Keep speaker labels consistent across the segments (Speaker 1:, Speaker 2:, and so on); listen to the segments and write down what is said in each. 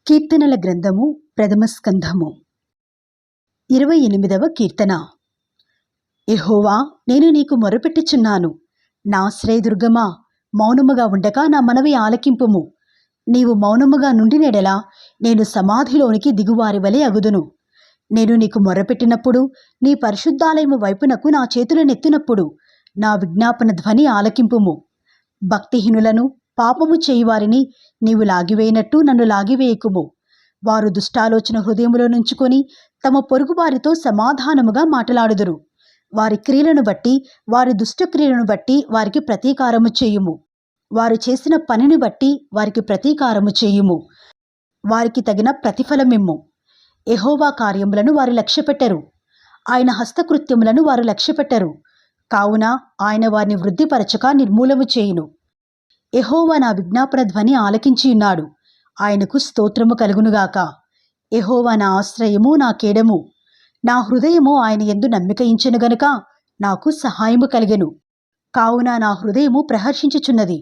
Speaker 1: కీర్తనల గ్రంథము ప్రథమ స్కంధము 28వ కీర్తన. యెహోవా, నేను నీకు మొరపెట్టుచున్నాను. నా ఆశ్రయదుర్గమా, మౌనముగా ఉండక నా మనవి ఆలకింపుము. నీవు మౌనముగా నుండినెడల నేను సమాధిలోనికి దిగువారి వలె అగుదును. నేను నీకు మొరపెట్టినప్పుడు, నీ పరిశుద్ధాలయము వైపునకు నా చేతులనెత్తినప్పుడు నా విజ్ఞాపన ధ్వని ఆలకింపుము. భక్తిహీనులను, పాపము చేయువారిని నీవు లాగివేయనట్టు నన్ను లాగివేయకుము. వారు దుష్టాలోచన హృదయములో నుంచుకొని తమ పొరుగువారితో సమాధానముగా మాటలాడుదురు. వారి క్రియలను బట్టి, వారి దుష్టక్రియలను బట్టి వారికి ప్రతీకారము చేయుము. వారు చేసిన పనిని బట్టి వారికి ప్రతీకారము చేయుము. వారికి తగిన ప్రతిఫలమిమ్ము. యెహోవా కార్యములను వారు లక్ష్యపెట్టరు, ఆయన హస్తకృత్యములను వారు లక్ష్యపెట్టరు. కావున ఆయన వారిని వృద్ధిపరచక నిర్మూలము చేయును. యెహోవా నా విజ్ఞాపన ధ్వని ఆలకించియున్నాడు. ఆయనకు స్తోత్రము కలుగునుగాక. యెహోవా నా ఆశ్రయము, నా కేడము. నా హృదయము ఆయన యందు నమ్మికయించెను గనుక నాకు సహాయము కలిగెను. కావున నా హృదయము ప్రహర్షించుచున్నది.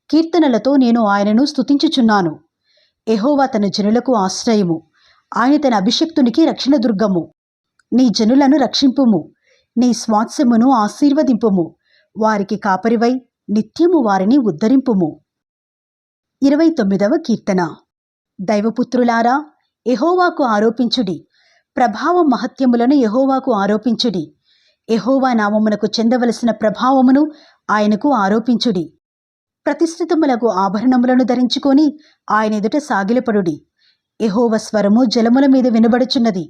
Speaker 1: కీర్తనలతో నేను ఆయనను స్తుతించుచున్నాను. యెహోవా తన జనులకు ఆశ్రయము, ఆయన తన అభిషిక్తునికి రక్షణ దుర్గము. నీ జనులను రక్షింపుము, నీ స్వాస్థ్యమును ఆశీర్వదింపుము. వారికి కాపరివై నిత్యము వారిని ఉద్ధరింపుము. 29వ కీర్తన. దైవపుత్రులారా, యెహోవాకు ఆరోపించుడి. ప్రభావ మహత్యములను యెహోవాకు ఆరోపించుడి. యెహోవా నామమునకు చెందవలసిన ప్రభావమును ఆయనకు ఆరోపించుడి. ప్రతిష్ఠితములకు ఆభరణములను ధరించుకొని ఆయన ఎదుట సాగిలపడుడి. యెహోవా స్వరము జలముల మీద వినబడుచున్నది.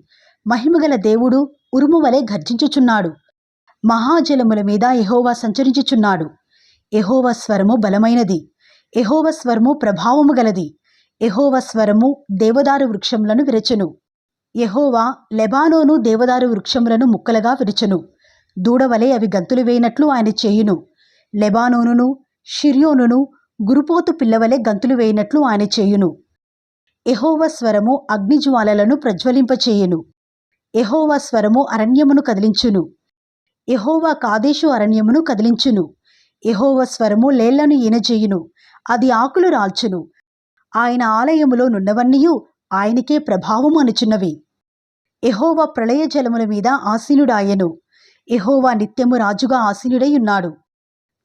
Speaker 1: మహిమగల దేవుడు ఉరుము వలె గర్జించుచున్నాడు. మహాజలముల మీద యెహోవా సంచరించుచున్నాడు. యెహోవా స్వరము బలమైనది. యెహోవా స్వరము ప్రభావము గలది. యెహోవా స్వరము దేవదారు వృక్షములను విరచును. యెహోవా లెబానోను దేవదారు వృక్షములను ముక్కలుగా విరచును. దూడవలే అవి గంతులు వేయినట్లు ఆయన చేయును. లెబానోనును షిర్యోనును గురుపోతు పిల్లవలే గంతులు వేయినట్లు ఆయన చేయును. యెహోవా స్వరము అగ్నిజ్వాలలను ప్రజ్వలింపచేయును. యెహోవా స్వరము అరణ్యమును కదిలించును. యెహోవా కాదేశు అరణ్యమును కదిలించును. యెహోవా స్వరము లేళ్లను ఈనజేయును, అది ఆకులు రాల్చును. ఆయన ఆలయములో నున్నవన్నీయు ఆయనకే ప్రభావము అనుచున్నవి. యెహోవా ప్రళయ జలముల మీద ఆసీనుడాయెను. యెహోవా నిత్యము రాజుగా ఆసీనుడై ఉన్నాడు.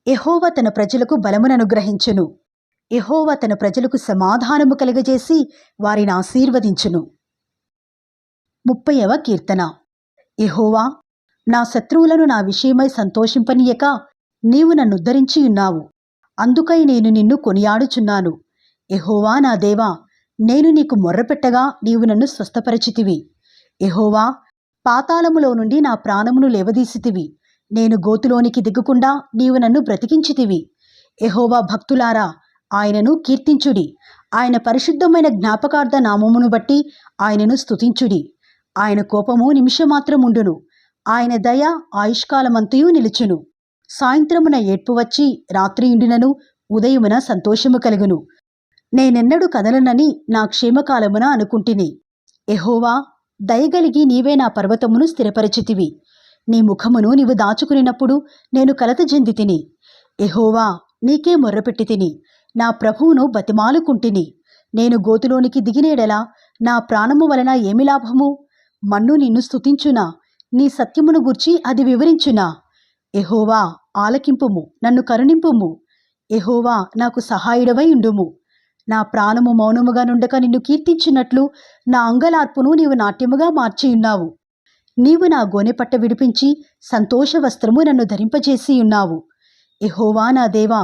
Speaker 1: యెహోవా తన ప్రజలకు బలముననుగ్రహించును. యెహోవా తన ప్రజలకు సమాధానము కలుగజేసి వారిని ఆశీర్వదించును. 30వ కీర్తన. యెహోవా, నా శత్రువులను నా విషయమై సంతోషింపనీయక నీవు నన్ను ఉద్ధరించి ఉన్నావు. అందుకై నేను నిన్ను కొనియాడుచున్నాను. యెహోవా నా దేవా, నేను నీకు మొర్రపెట్టగా నీవు నన్ను స్వస్థపరచితివి. యెహోవా, పాతాళములో నుండి నా ప్రాణమును లేవదీసితివి. నేను గోతులోనికి దిగకుండా నీవు నన్ను బ్రతికించితివి. యెహోవా భక్తులారా, ఆయనను కీర్తించుడి. ఆయన పరిశుద్ధమైన జ్ఞాపకార్థ నామమును బట్టి ఆయనను స్తుతించుడి. ఆయన కోపము నిమిషమాత్రముండును, ఆయన దయ ఆయుష్కాలమంతయు నిలుచును. సాయంత్రమున ఏడ్పు వచ్చి రాత్రియుండినను ఉదయమున సంతోషము కలుగును. నేనెన్నడూ కదలనని నా క్షేమకాలమున అనుకుంటిని. యెహోవా, దయగలిగి నీవే నా పర్వతమును స్థిరపరచితివి. నీ ముఖమును నీవు దాచుకునినప్పుడు నేను కలత చెందితిని. యెహోవా, నీకే మొర్రపెట్టి తిని, నా ప్రభువును బతిమాలుకుంటిని. నేను గోతులోనికి దిగినేడలా నా ప్రాణము వలన ఏమి లాభము? మన్ను నిన్ను స్తుతించునా? నీ సత్యమును గూర్చి అది వివరించునా? యెహోవా, ఆలకింపుము, నన్ను కరుణింపుము. యెహోవా, నాకు సహాయుడవై ఉండుము. నా ప్రాణము మౌనముగా నుండక నిన్ను కీర్తించినట్లు నా అంగలార్పును నీవు నాట్యముగా మార్చియున్నావు. నీవు నా గోనెపట్ట విడిపించి సంతోష వస్త్రము నన్ను ధరింపజేసి ఉన్నావు. యెహోవా నా దేవా,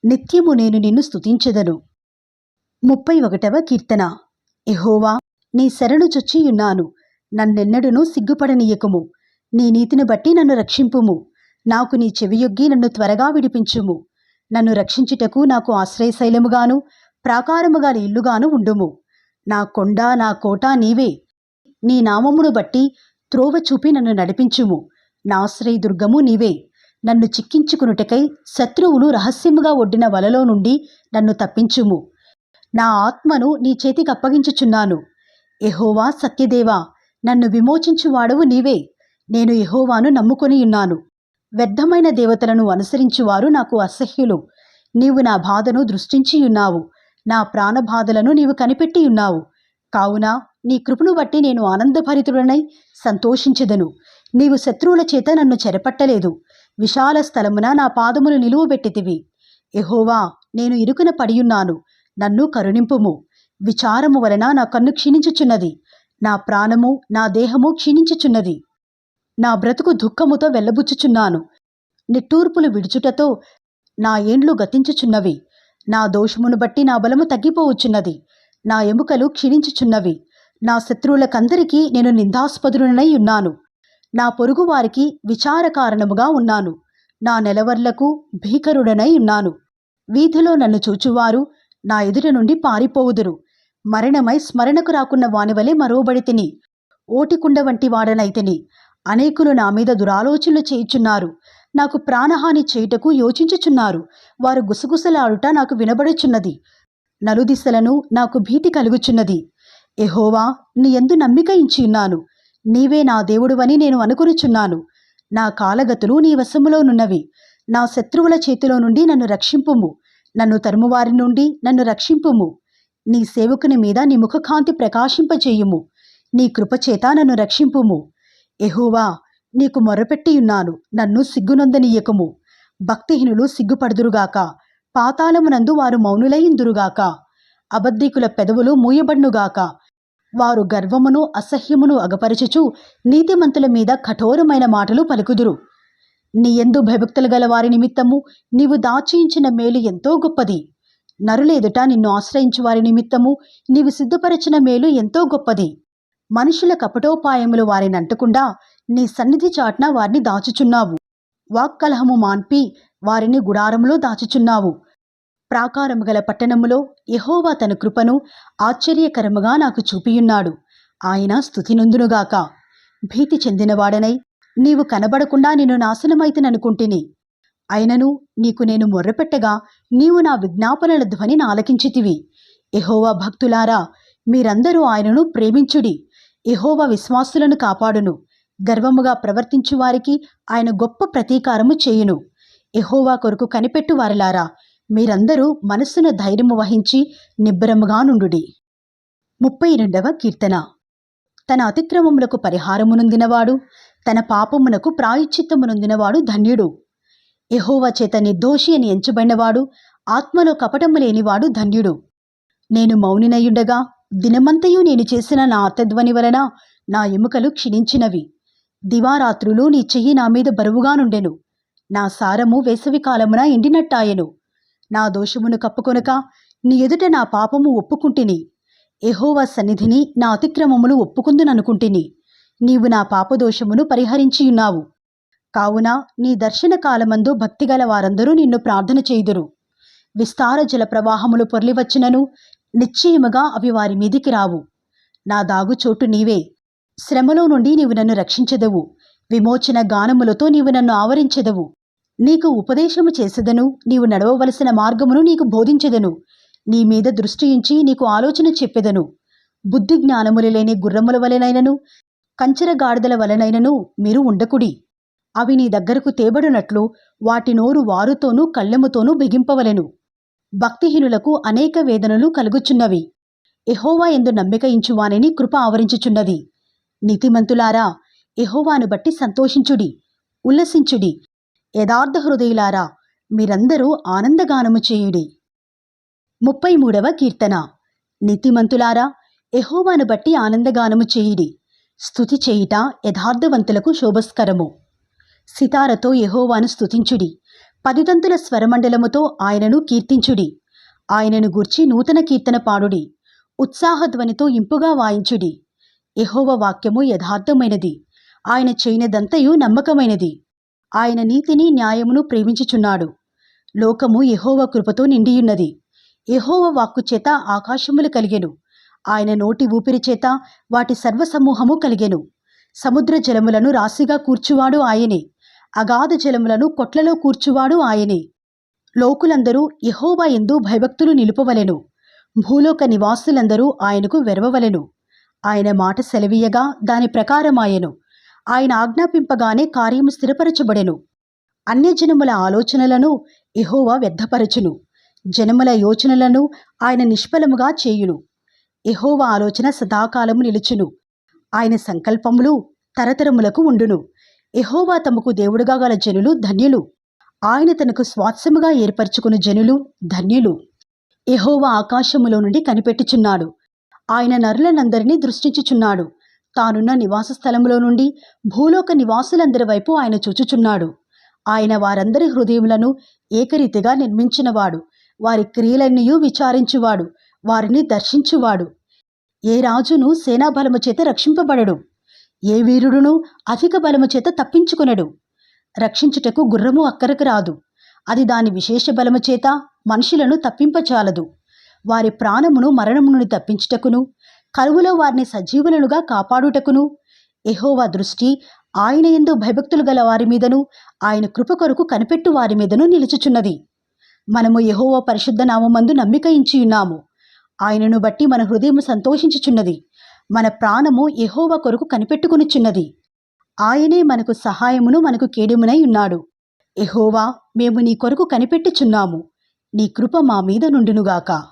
Speaker 1: నిత్యము నేను నిన్ను స్తుతించెదను. 31వ కీర్తన. యెహోవా, నీ శరణు చొచ్చియున్నాను. నన్నెన్నడూనూ సిగ్గుపడనీయకుము. నీ నీతిని బట్టి నన్ను రక్షింపుము. నాకు నీ చెవియొగ్గి నన్ను త్వరగా విడిపించుము. నన్ను రక్షించుటకు నాకు ఆశ్రయశైలముగాను ప్రాకారముగా ఇల్లుగాను ఉండుము. నా కొండ, నా కోట నీవే. నీ నామమును బట్టి త్రోవ చూపి నన్ను నడిపించుము. నా ఆశ్రయదుర్గము నీవే. నన్ను చిక్కించుకునుటకై శత్రువులు రహస్యముగా ఒడ్డిన వలలో నుండి నన్ను తప్పించుము. నా ఆత్మను నీ చేతికి అప్పగించుచున్నాను. యెహోవా సత్యదేవా, నన్ను విమోచించువాడవు నీవే. నేను యెహోవాను నమ్ముకొనియున్నాను. వ్యర్థమైన దేవతలను అనుసరించువారు నాకు అసహ్యులు. నీవు నా బాధను దృష్టించియున్నావు. నా ప్రాణబాధలను నీవు కనిపెట్టియున్నావు. కావున నీ కృపను బట్టి నేను ఆనందభరితుడనై సంతోషించెదను. నీవు శత్రువుల చేత నన్ను చెరపట్టలేదు. విశాల స్థలమున నా పాదములు నిలువబెట్టితివి. యెహోవా, నేను ఇరుకున పడియున్నాను, నన్ను కరుణింపుము. విచారము వలన నా కన్ను క్షీణించుచున్నది, నా ప్రాణము నా దేహము క్షీణించుచున్నది. నా బ్రతుకు దుఃఖముతో వెళ్ళబుచ్చుచున్నాను. నిట్టూర్పులు విడుచుటతో నా ఏండ్లు గతించుచున్నవి. నా దోషమును బట్టి నా బలము తగ్గిపోవచ్చున్నది, నా ఎముకలు క్షీణించుచున్నవి. నా శత్రువులకందరికీ నేను నిందాస్పదుడనై ఉన్నాను. నా పొరుగు వారికి విచార కారణముగా ఉన్నాను. నా నెలవర్లకు భీకరుడనై ఉన్నాను. వీధిలో నన్ను చూచువారు నా ఎదుట నుండి పారిపోవుదురు. మరణమై స్మరణకు రాకున్న వానివలే మరోబడి తిని, ఓటికుండ వంటి వాడనైతిని. అనేకులు నా మీద దురాలోచనలు చేయుచున్నారు. నాకు ప్రాణహాని చేయుటకు యోచించుచున్నారు. వారు గుసగుసలాడుట నాకు వినబడుచున్నది. నలుదిశలను నాకు భీతి కలుగుచున్నది. యెహోవా, నీ యందు నమ్మిక ఉంచియున్నాను. నీవే నా దేవుడువని నేను అనుకొనుచున్నాను. నా కాలగతులు నీ వశములోనున్నవి. నా శత్రువుల చేతిలో నుండి నన్ను రక్షింపుము. నన్ను తరుమువారి నుండి నన్ను రక్షింపుము. నీ సేవకుని మీద నీ ముఖకాంతి ప్రకాశింపచేయుము. నీ కృపచేత నన్ను రక్షింపుము. యెహోవా, నీకు మొర్రపెట్టియున్నాను, నన్ను సిగ్గునొందనీయకుము. భక్తిహీనులు సిగ్గుపడుదురుగాక, పాతాళమునందు వారు మౌనులైందురుగాక. అబద్ధికుల పెదవులు మూయబడునుగాక. వారు గర్వమును అసహ్యమును అగపరచుచు నీతిమంతుల మీద కఠోరమైన మాటలు పలుకుదురు. నీ యందు భయభక్తులు గల వారి నిమిత్తము నీవు దాచియించిన మేలు ఎంతో గొప్పది. నరులేదుట నిన్ను ఆశ్రయించు వారి నిమిత్తము నీవు సిద్ధపరచిన మేలు ఎంతో గొప్పది. మనుషుల కపటోపాయములు వారిని అంటకుండా నీ సన్నిధి చాటున వారిని దాచుచున్నావు. వాక్కలహము మాన్పి వారిని గుడారములో దాచుచున్నావు. ప్రాకారము గల పట్టణములో యెహోవా తన కృపను ఆశ్చర్యకరముగా నాకు చూపియున్నాడు. ఆయన స్తుతినందునుగాక. భీతి చెందినవాడనై నీవు కనబడకుండా నేను నాశనమైతననుకుంటిని. అయినను నీకు నేను మొర్రపెట్టగా నీవు నా విజ్ఞాపనల ధ్వనిని ఆలకించితివి. యెహోవా భక్తులారా, మీరందరూ ఆయనను ప్రేమించుడి. యెహోవా విశ్వాసులను కాపాడును. గర్వముగా ప్రవర్తించు వారికి ఆయన గొప్ప ప్రతీకారము చేయును. యెహోవా కొరకు కనిపెట్టు వారిలారా, మీరందరూ మనస్సున ధైర్యము వహించి నిబ్బరముగా నుండుడి. 32వ కీర్తన. తన అతిక్రమములకు పరిహారమునొందినవాడు, తన పాపమునకు ప్రాయశ్చిత్తమునొందినవాడు ధన్యుడు. యెహోవా చేత నిర్దోషి అని ఎంచబడినవాడు, ఆత్మలో కపటము లేనివాడు ధన్యుడు. నేను మౌనినయుండగా దినమంతయు నేను చేసిన నా ఆర్తధ్వని వలన నా ఎముకలు క్షీణించినవి. దివారాత్రులు నీ చెయ్యి నా మీద బరువుగా నుండెను. నా సారము వేసవి కాలమున ఎండినట్టాయెను. నా దోషమును కప్పుకొనక నీ ఎదుట నా పాపము ఒప్పుకుంటిని. యెహోవా సన్నిధిని నా అతిక్రమములు ఒప్పుకుందుననుకుంటిని. నీవు నా పాపదోషమును పరిహరించియున్నావు. కావున నీ దర్శన కాలమందు భక్తిగల వారందరూ నిన్ను ప్రార్థన చేయుదురు. విస్తార జల ప్రవాహములు పొర్లివచ్చినను నిశ్చయముగా అవి వారి మీదికి రావు. నా దాగుచోటు నీవే. శ్రమలో నుండి నీవు నన్ను రక్షించెదవు. విమోచన గానములతో నీవు నన్ను ఆవరించెదవు. నీకు ఉపదేశము చేసెదను. నీవు నడవవలసిన మార్గమును నీకు బోధించెదను. నీ మీద దృష్టి ఉంచి నీకు ఆలోచన చెప్పెదను. బుద్ధి జ్ఞానములు లేని గుర్రముల వలెనైనను కంచెర గాడిదల వలెనైనను మీరు ఉండకుడి. అవి నీ దగ్గరకు తేబడినట్లు వాటి నోరు వారుతోనూ కళ్ళెముతోనూ బిగింపవలెను. భక్తిహీనులకు అనేక వేదనలు కలుగుచున్నవి. యెహోవా యందు నమ్మిక ఇంచువానిని కృప ఆవరించుచున్నది. నీతిమంతులారా, యెహోవాను బట్టి సంతోషించుడి, ఉల్లసించుడి. యథార్థ హృదయులారా, మీరందరూ ఆనందగానము చేయుడి. 33వ కీర్తన. నీతిమంతులారా, యెహోవాను బట్టి ఆనందగానము చేయుడి. స్తుతి చేయుట యథార్థవంతులకు శోభస్కరము. సితారతో యెహోవాను స్తుతించుడి. పదితంతుల స్వరమండలముతో ఆయనను కీర్తించుడి. ఆయనను గూర్చి నూతన కీర్తన పాడుడి. ఉత్సాహధ్వనితో ఇంపుగా వాయించుడి. యెహోవా వాక్యము యథార్థమైనది. ఆయన చేయనిదంతయు నమ్మకమైనది. ఆయన నీతిని న్యాయమును ప్రేమించుచున్నాడు. లోకము యెహోవా కృపతో నిండియున్నది. యెహోవా వాక్కు చేత ఆకాశములు కలిగెను. ఆయన నోటి ఊపిరి చేత వాటి సర్వసమూహము కలిగెను. సముద్ర జలములను రాశిగా కూర్చువాడు ఆయనే. అగాధ జలములను కొట్లలో కూర్చువాడు ఆయనే. లోకులందరూ యెహోవా యందు భయభక్తులు నిలుపవలెను. భూలోక నివాసులందరూ ఆయనకు వెరవవలెను. ఆయన మాట సెలవీయగా దాని ప్రకారమాయెను. ఆయన ఆజ్ఞాపింపగానే కార్యము స్థిరపరచబడెను. అన్యజనముల ఆలోచనలను యెహోవా వ్యర్థపరచును. జనముల యోచనలను ఆయన నిష్ఫలముగా చేయును. యెహోవా ఆలోచన సదాకాలము నిలుచును. ఆయన సంకల్పములు తరతరములకు ఉండును. యెహోవా తమకు దేవుడుగా గల జనులు ధన్యులు. ఆయన తనకు స్వాస్థ్యముగా ఏర్పరచుకుని జనులు ధన్యులు. యెహోవా ఆకాశములో నుండి కనిపెట్టుచున్నాడు. ఆయన నరులనందరినీ దృష్టించుచున్నాడు. తానున్న నివాస స్థలములో నుండి భూలోక నివాసులందరి వైపు ఆయన చూచుచున్నాడు. ఆయన వారందరి హృదయములను ఏకరీతిగా నిర్మించినవాడు. వారి క్రియలన్నీయూ విచారించువాడు. వారిని దర్శించువాడు. ఏ రాజును సేనాబలము చేత రక్షింపబడడు. ఏ వీరుడును అధిక బలము చేత తప్పించుకొనడు. రక్షించుటకు గుర్రము అక్కరకు రాదు. అది దాని విశేష బలము చేత మనుషులను తప్పింపచాలదు. వారి ప్రాణమును మరణము నుండి తప్పించుటకును, కరువులో వారిని సజీవులనుగా కాపాడుటకును యెహోవా దృష్టి ఆయన యందు భయభక్తులు గల వారి మీదను, ఆయన కృప కొరకు కనిపెట్టు వారి మీదను నిలుచుచున్నది. మనము యెహోవా పరిశుద్ధ నామమందు నమ్మిక ఉంచియున్నాము. ఆయనను బట్టి మన హృదయము సంతోషించుచున్నది. మన ప్రాణము యెహోవా కొరకు కనిపెట్టుకొనుచున్నది. ఆయనే మనకు సహాయమును మనకు కేడెమునై ఉన్నాడు. యెహోవా, మేము నీ కొరకు కనిపెట్టుచున్నాము. నీ కృప మా మీద నుండునుగాక.